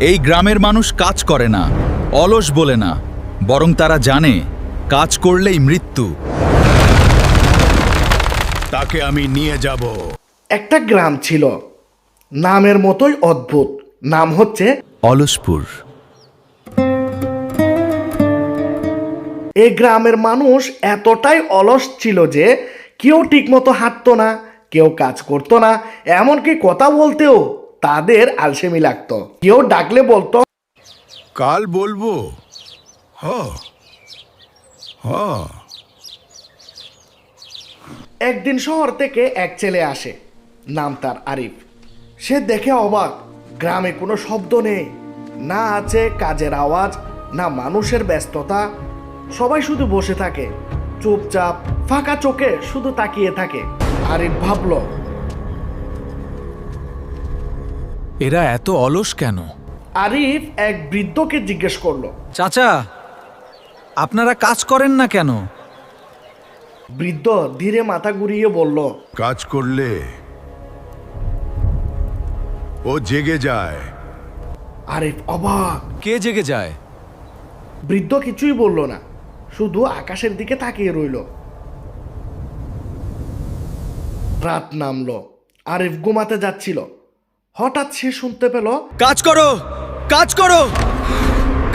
এই গ্রামের মানুষ কাজ করে না, অলস বলে না, বরং তারা জানে কাজ করলেই মৃত্যু। তাকে আমি নিয়ে যাব। একটা গ্রাম ছিল, নামের মতোই অদ্ভুত। নাম হচ্ছে অলসপুর। এই গ্রামের মানুষ এতটাই অলস ছিল যে কেউ ঠিকমতো হাঁটতো না, কেউ কাজ করতো না, এমনকি কথা বলতেও তাদের আলসেমি লাগতো। কেউ ডাকলে বলতো কাল বলবো। হ হ একদিন শহর থেকে এক ছেলে আসে, নাম তার আরিফ। সে দেখে অবাক, গ্রামে কোনো শব্দ নেই, না আছে কাজের আওয়াজ, না মানুষের ব্যস্ততা। সবাই শুধু বসে থাকে, চুপচাপ, ফাঁকা চোখে শুধু তাকিয়ে থাকে। আরিফ ভাবলো, এরা এত অলস কেন? আরিফ এক বৃদ্ধকে জিজ্ঞেস করলো। চাচা, আপনারা কাজ করেন না কেন? বৃদ্ধ ধীরে মাথা ঘুরিয়ে বলল, কাজ করলে ও জেগে যায়। আরিফ অবাক। কে জেগে যায়? বৃদ্ধ কিছুই বলল না, শুধু আকাশের দিকে তাকিয়ে রইল। রাত নামলো, আরিফ ঘুমাতে যাচ্ছিল। হঠাৎ সে শুনতে পেল, কাজ করো, কাজ করো,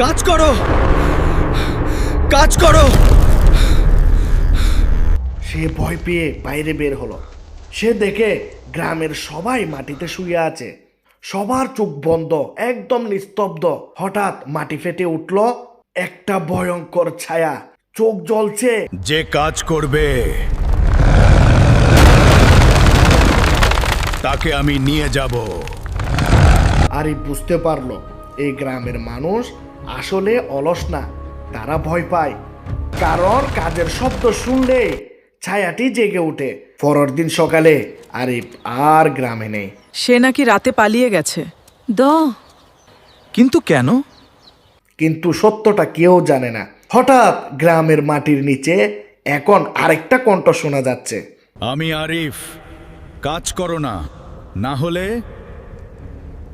কাজ করো, কাজ করো। সে ভয় পেয়ে বাইরে বের হলো। সে দেখে গ্রামের সবাই মাটিতে শুয়ে আছে, সবার চোখ বন্ধ, একদম নিস্তব্ধ। হঠাৎ মাটি ফেটে উঠল, একটা ভয়ঙ্কর ছায়া, চোখ জ্বলছে। যে কাজ করবে তাকে আমি নিয়ে যাব। আরিফ বুঝতে পারলো এই গ্রামের মানুষ আসলে অলস না, তারা ভয় পায়। কারণ কাজের শব্দ শুনলে ছায়াটি জেগে ওঠে। পরের দিন সকালে আরিফ আর গ্রামে নেই। সে নাকি রাতে পালিয়ে গেছে। কিন্তু কেন? কিন্তু সত্যটা কেউ জানে না। হঠাৎ গ্রামের মাটির নিচে এখন আরেকটা কণ্ঠ শোনা যাচ্ছে। আমি আরিফ, কাজ করো না, না হলে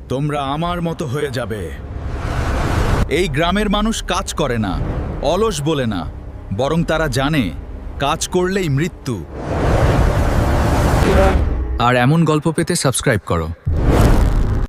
তোমরা আমার মতো হয়ে যাবে। এই গ্রামের মানুষ কাজ করে না, অলস বলে না, বরং তারা জানে কাজ করলেই মৃত্যু। আর এমন গল্প পেতে সাবস্ক্রাইব করো।